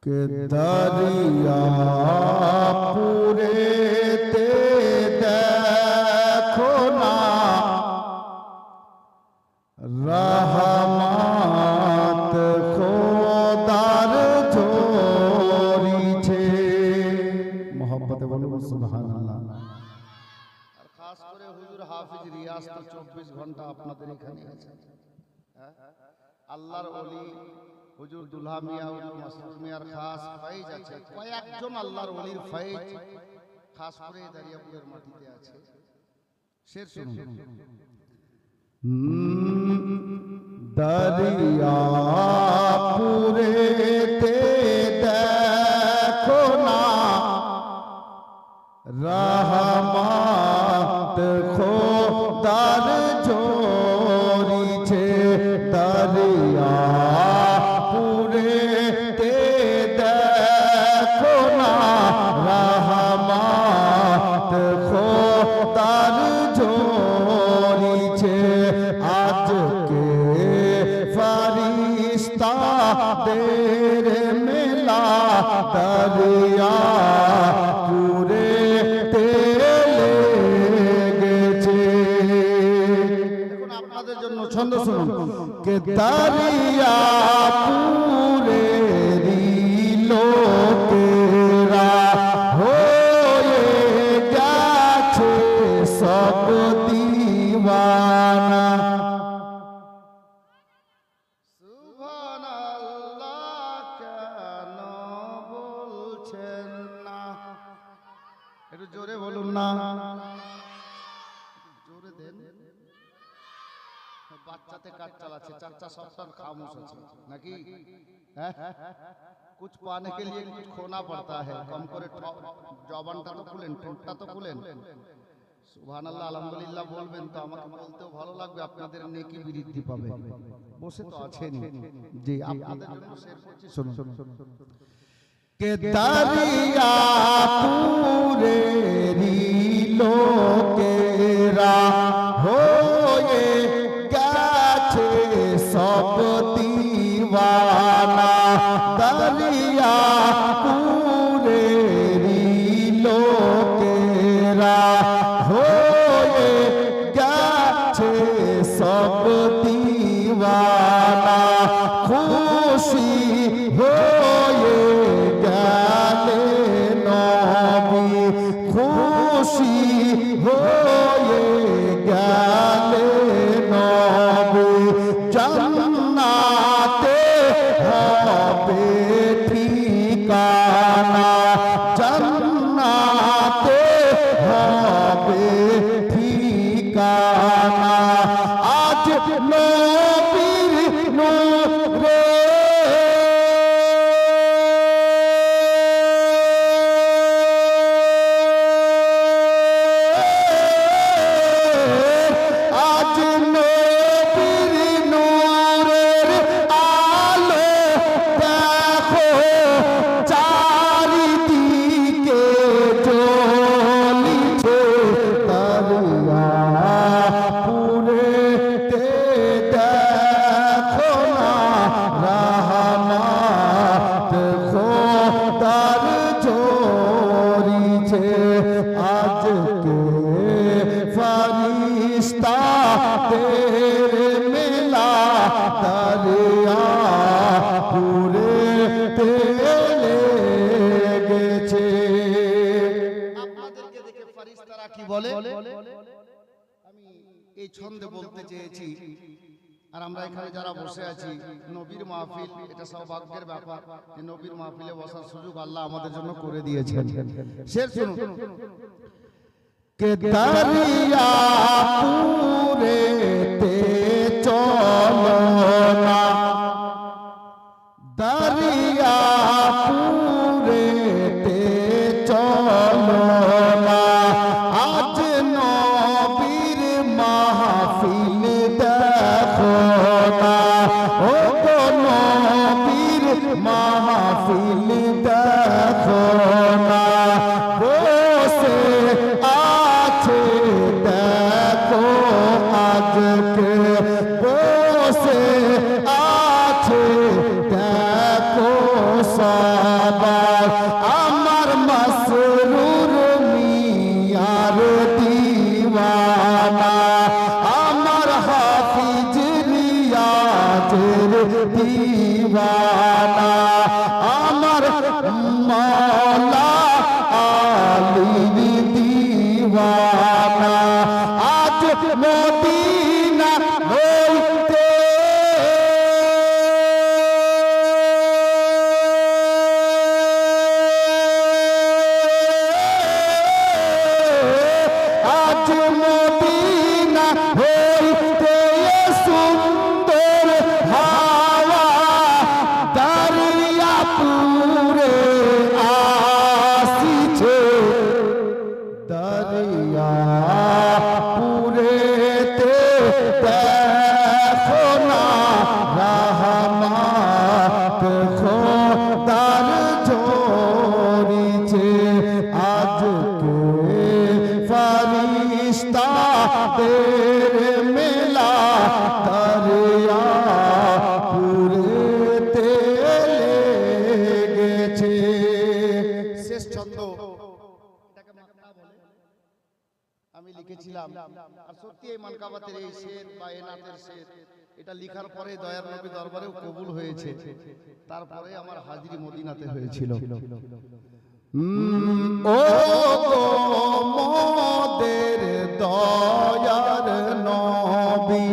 के दरिया पूरे ते देखो ना रहमत खोदार जोरी छे मोहब्बत बोलो सुभान अल्लाह। আর খাস করে হুজুর হাফিজ রিয়াজ তো 24 ঘন্টা আপনাদের এখানে আছে। আল্লাহর ওলি হুজুর দুলহা মিয়া হুজুর মাসুদ মিয়ার খাস ফাইজ আছে, কয়েকজন আল্লাহর ওলির ফাইজ খাস করে দারিয়াপুরের মাটিতে আছে। শের শুনুন। दरिया पूरे ते देखो ना रहमत खोदार जोरी छे दरिया पूरे ते देखो ना रहमत खोदार जोरी छे आज के फरिश्ता तेरे मिला दरिया पूरे तेले गेছে। দেখুন আপনাদের জন্য ছন্দ শুনুন। के दरिया पूरे लोकेरा होए গেছে सब दीवाना। সুবহানাল্লাহ কেন বলছেন না? একটু জোরে বলুন না, জোরে দেন। বাচ্চাতে কাজ চালাচ্ছে, চাচা সবসময় খামোশ আছে নাকি? হ্যাঁ, कुछ पाने के लिए कुछ खोना पड़ता है। कम করে জবানটা তো খুলেন, ঠোঁটটা তো খুলেন। সুবহানাল্লাহ আলহামদুলিল্লাহ বলবেন তো আমাকে বলতেও ভালো লাগবে, আপনাদের নেকি বৃদ্ধি পাবে। বসে তো আছেনই। জি, আপনাদের জন্য শেয়ার করছি, শুনুন। के दरिया पूरे लोकेरा होए গেছে सब दीवाना। दरिया पूरे लोकेरा होए গেছে सब दीवाना। खुशी होए গেলে নবী খুশি হয়ে গেলে নবী জান্নাতে হবে ঠিকানা। জান্নাতে হবে ঠিকানা। আজ নবীর নূরে আজ নবীর নূরের আলো দেখো চারিদিকে জ্বলিছে দরিয়া পুরে তে দেখো না रहमत खोदार जोरी छे आज के फरिश्ता तेरे मिला दरिया पूरे तेले गेছে। আপনাদেরকে দেখে ফেরেশতারা কি বলে আমি এই ছন্দে বলতে চেয়েছি। আর আমরা এখানে যারা বসে আছি, নবীর মাহফিল, এটা সৌভাগ্যের ব্যাপার যে নবীর মাহফিলে বসার সুযোগ আল্লাহ আমাদের জন্য করে দিয়েছেন। শের শুনুন। के दरिया पूरे ते चलो ना दरिया पूरे ते चलो ना आज नबीर महफिल देखो ना ओ गो नबीर महफिल देखो ना বসে আছে দেখো আজকে বসে আছে দেখো সবার আমার মাসরুর মিয়ার দিওয়ানা আমার হাফিজ রিয়াজের দিওয়ানা আমার মাওলা আলীর দিওয়ানা আজ মদিনা হইতে আজ মদিনা হইতে সুন্দর হাওয়া দরিয়াপুরে আসিছে দরিয়াপুরেতে দেখো না রহমত খোদার ঝরিছে আজকে ফরিস্তাদের মেলা দরিয়াপুরেতে লেগেছে। শেষ ছন্দ এটাকে মাকনা বলে আমি লিখেছিলাম। আর সত্যি এই মানকাবাতের এই শের বা এনাতের শের এটা লিখার পরে দয়ার নবী দরবারেও কবুল হয়েছে, তারপরে আমার হাজিরি মদিনাতে হয়েছিল। ও মোদের দয়ার নবী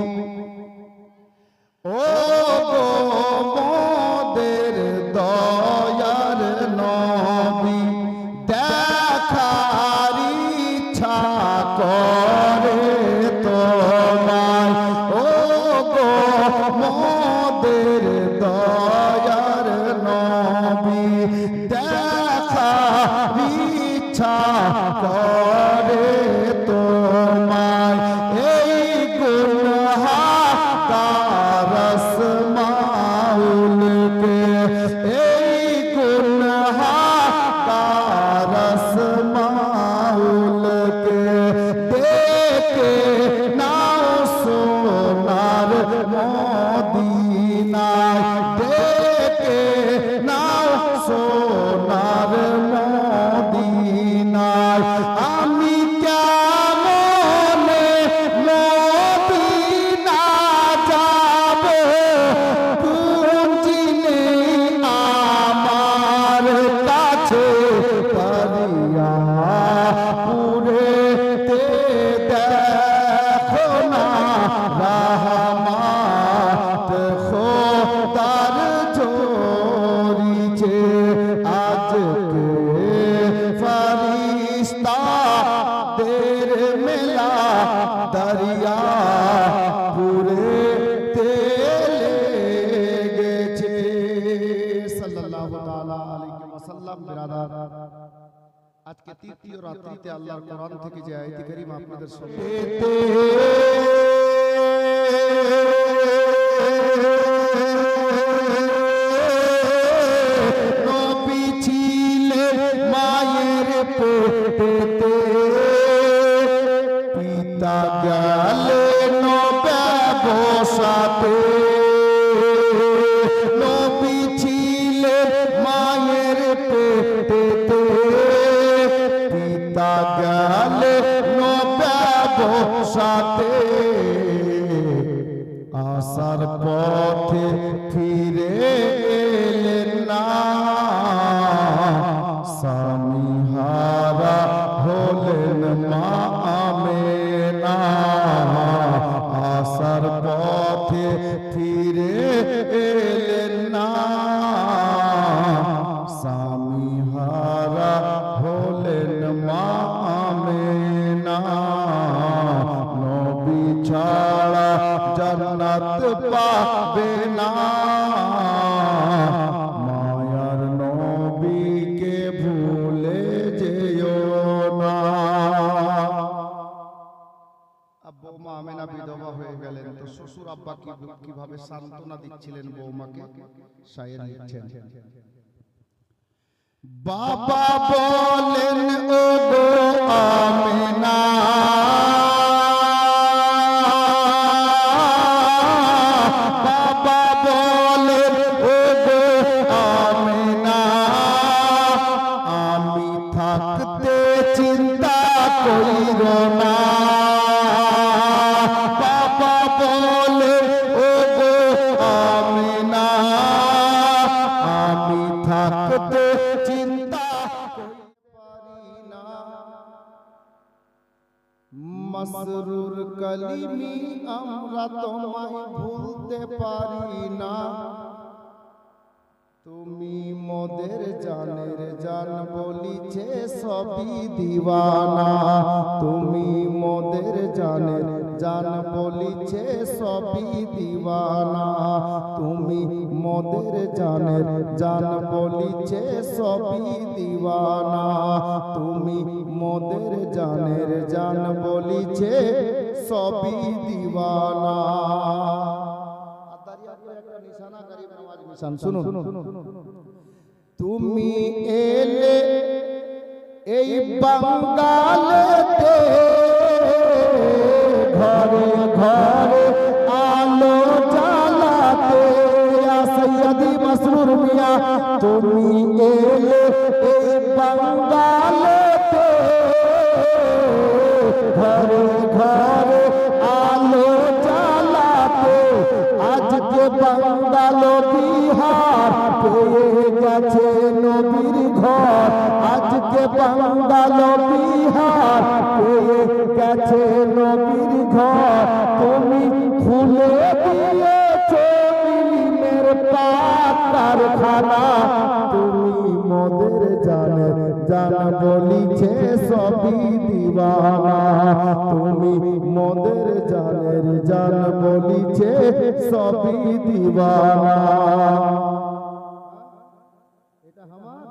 ও মোদের দয়ার নবী দেখার ইচ্ছা করে তোমায় ও মোদের দয়ার নবী দেখার ইচ্ছা করে তোমায় এই গুনহাগার মাউলকে এই গুনহাগার মাউলকে দেখে নাও সোনার মদিনায় দেখে নাও সোনার মদিনায় আমি কেমনে মদিনা যাব পুঁজি নেই আমার কাছে দরিয়াপুরেতে দেখো না রহমত খোদার ঝরিছে আজকে ফরিস্তাদের মেলা দরিয়াপুরেতে লেগেছে। সাল্লাল্লাহু তাআলা আলাইহি ওয়াসাল্লাম। বিরাদার, আজকে তৃতীয় রাত্রিতে আল্লাহর কোরআন থেকে যে আয়াত কারীমা আপনাদের সামনে নবী ছিলেন মায়ের পেটেতে পিতা গেলেন ব্যবসাতে নবী ছিলেন মায়ের পেটেতে পিতা গেলেন ব্যবসাতে আসার পথে ফিরে এলেন না স্বামী হারা হলেন মা আমেনা আসার পথে ফিরে এলেন না স্বামী হারা হলেন মা আমেনা নবী ছাড়া জান্নাত পাবে না মায়ার নবীকে ভুলে যেও না। বৌমা আমেনা বিধবা হয়ে গেলেন, তো শ্বশুর আব্বা কিভাবে সান্ত্বনা দিচ্ছিলেন বৌমাকে শায়ের লিখছেন। বাবা বলেন ও গো আমেনা বাবা বলেন ও গো আমেনা থাকতে চিন্তা পারি না, মসরুর কলিমি আমরা তোমায় ভুলতে পারি না। তুমি মোদের জানের জান বলিছে সবই দিওয়ানা, তুমি মোদের জানের জান বলিছে সবই দিওয়ানা, তুমি মোদের জানের জান বলিছে সবই দিওয়ানা, তুমি মোদের জানের জান বলিছে সবই দিওয়ানা। শুনুন, তুমি এলে এই বাঙ্গালেতে, ঘরে ঘরে আলো জ্বালাতে, সৈয়দি মসরুর মিয়া তুমি এলে এই বাঙ্গালেতে, ঘরে ঘরে আলো জ্বালাতে, আজকে বাঙ্গাল বিহার পেয়ে গেছে নবীর ঘর, আজকে বাঙ্গাল বিহার পেয়ে গেছে নবীর ঘর, তুমি খুলে দিয়েছো ইলমের কারখানা, তুমি মোদের জানের জান বলিছে সবই দিওয়ানা, তুমি মোদের জানের জান বলিছে সবই দিওয়ানা। এটা আমার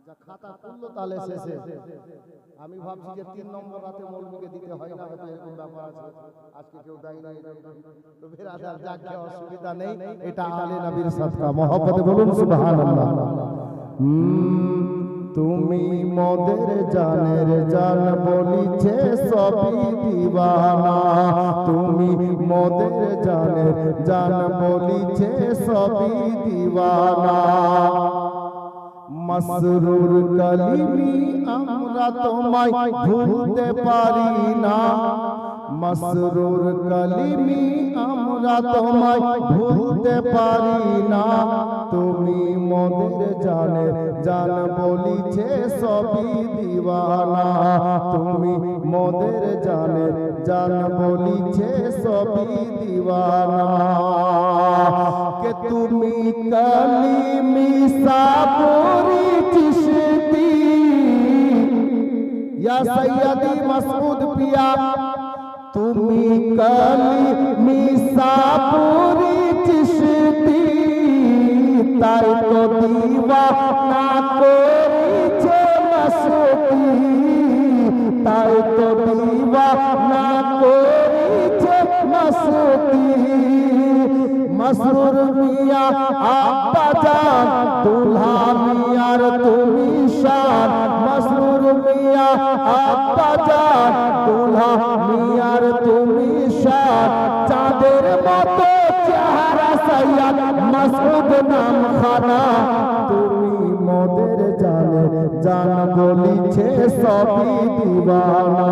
যা খাতা খুললো তাহলে শেষে, আমি ভাবছি যে 3 নম্বর রাতে মৌলবীকে দিতে হয় না, হয়তো এরকম ব্যাপার আছে, আজকে কেউ দেয় না, তো বিরাদার যাকে অসুবিধা নেই, এটা আলে নবীর সাদকা, মহব্বতে বলুন সুবহানাল্লাহ। তুমি মোদের জানের জান বলিছে সবই দিওয়ানা, তুমি মোদের জানের জান বলিছে সবই দিওয়ানা, মসরুর কলিমি আমরা তোমায় ভুলতে পারি না, মসরুর কলিমি আমরা তোমায় ভুলতে পারি না, তুমি মোদের জানের জান বলিছে সবই দিওয়ানা, তুমি মোদের জানের জান বলিছে সবই দিওয়ানা, কে তুমি কলিমি সাবুরি চিশতি, ইয়া সৈয়দি মাসউদ পিয়া তুমি কলিমি সাবুরি চিশতি, তাই তো দিওয়ানা করেছে মস্তি, তাই তো দিওয়ানা করেছে মস্তি, মসরুর মিয়া আব্বা জান দুলহা মিয়ার তুমি শান, মসরুর মিয়া আব্বা জান দুলহা মিয়ার তুমি শান, চাঁদের মতো চেহারা সৈয়দ মাসউদ নাম খানা, তুমি মোদের জানের জান বলিছে সবই দিওয়ানা,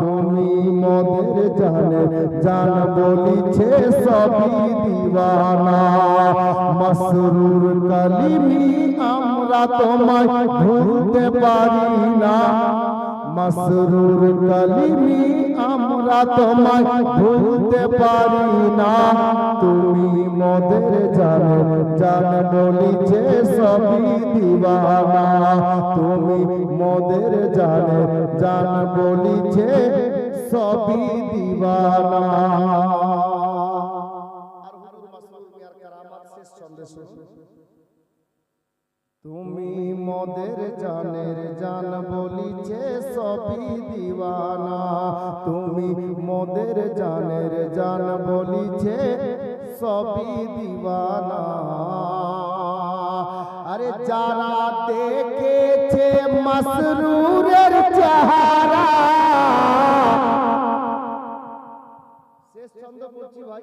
তুমি মোদের জানের জান বলিছে সবই দিওয়ানা, মসরুর কলিমি আমরা তোমায় ভুলতে পারি না, মসরুর কলিমি আমরা তোমায় ভুলতে পারি না, তুমি মোদের জানের জান বলিছে সবই দিওয়ানা, তুমি মোদের জানের জান বলিছে সবই দিওয়ানা। আর হুজুর মাসউদ মিয়ার কারামাত শেষ ছন্দে শুনুন, তুমি মোদের জানের জান বলিছে সবই দিওয়ানা, তুমি মোদের জানের জান বলিছে সবই দিওয়ানা, আরে যারা দেখেছে মসরুরের চেহারা, শেষ ছন্দ বলছি ভাই,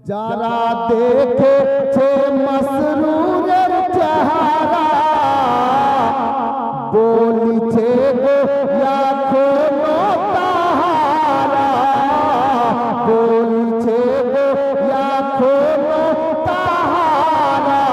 যারা দেখেছে মসরুরের চেহারা, বলিছে গো এখনো তাহারা, বলিছে গো এখনো তাহারা,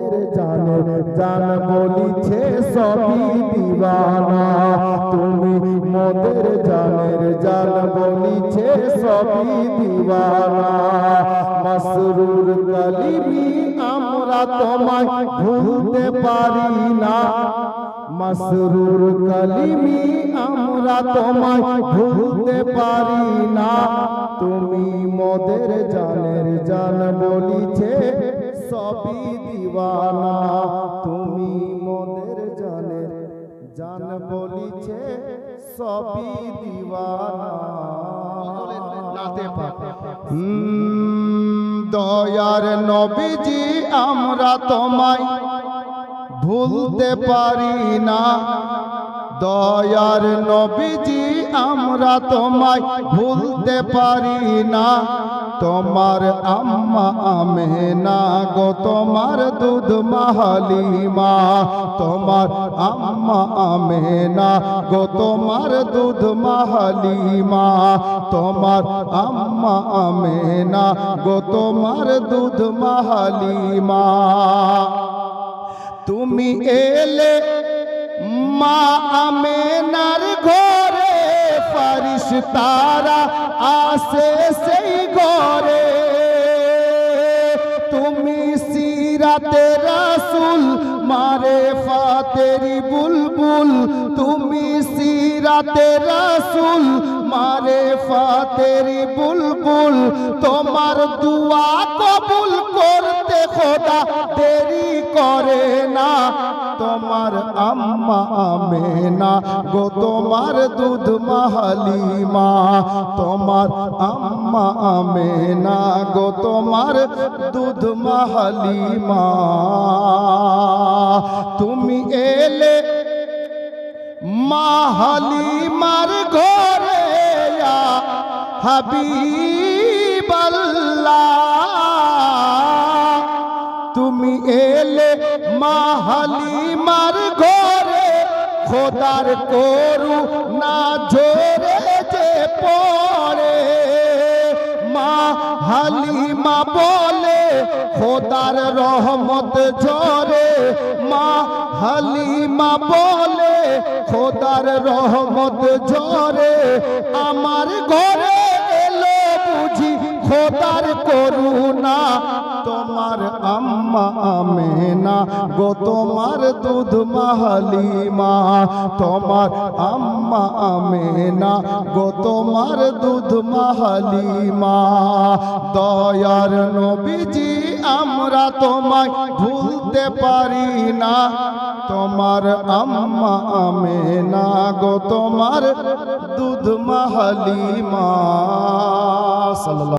মোদের জানের জান বলিছে সবই দিওয়ানা তুমি মোদের জানের জান বলিছে সবই দিওয়ানা মাসরুর কালিমি আমরা তোমায় ভুলতে পারি না মাসরুর কালিমি আমরা তোমায় ভুলতে পারি না তুমি মোদের জানের জান বলিছে সবই দিওয়ানা তুমি মোদের জানের জান বলিছে সবই দিওয়ানা দয়ার নবীজি আমরা তোমায় ভুলতে পারি না দয়ার নবীজি আমরা তোমায় ভুলতে পারি না তোমার আম্মা আমেনা গো তোমার দুধ মাহালিমা তোমার আম্মা আমেনা গো তোমার দুধ মাহালিমা তোমার আম্মা আমেনা গো তোমার দুধ মাহালিমা তুমি এলে মা আমেনার ঘরে ফারিস্তারা আসে সেই ঘরে তুমি সিরাতে রাসূল মারে ফাতেরি বুলবুল তুমি সিরাতে রাসূল মারে ফাতেরি বুলবুল তোমার দুয়া কবুল করতে খোদা দেরি করে না তোমার আম্মা আমেনা গো তোমার দুধ মাহালিমা তোমার আম্মা আমেনা গো তোমার দুধ মাহালিমা তুমি এলে মাহালিমার ঘরে হাবিবাল্লাহ তুমি এলে মাহালিমার ঘরে খোদার করু না ঝরে যে পড়ে মা হালিমা বলে খোদার রহমত ঝরে মা হালিমা বলে খোদার রহমত ঝরে আমার ঘরে এলো বুঝি খোদার করুণা তোমার আম্মা আমেনা গো তোমার দুধ মাহালিমা তোমার আম্মা আমেনা গো তোমার দুধ মাহালিমা দয়ার নবীজি আমরা তোমায় ভুলতে পারি না তোমার আম্মা আমেনা গো তোমার দুধ মাহালিমা সাল্লাল্লাহু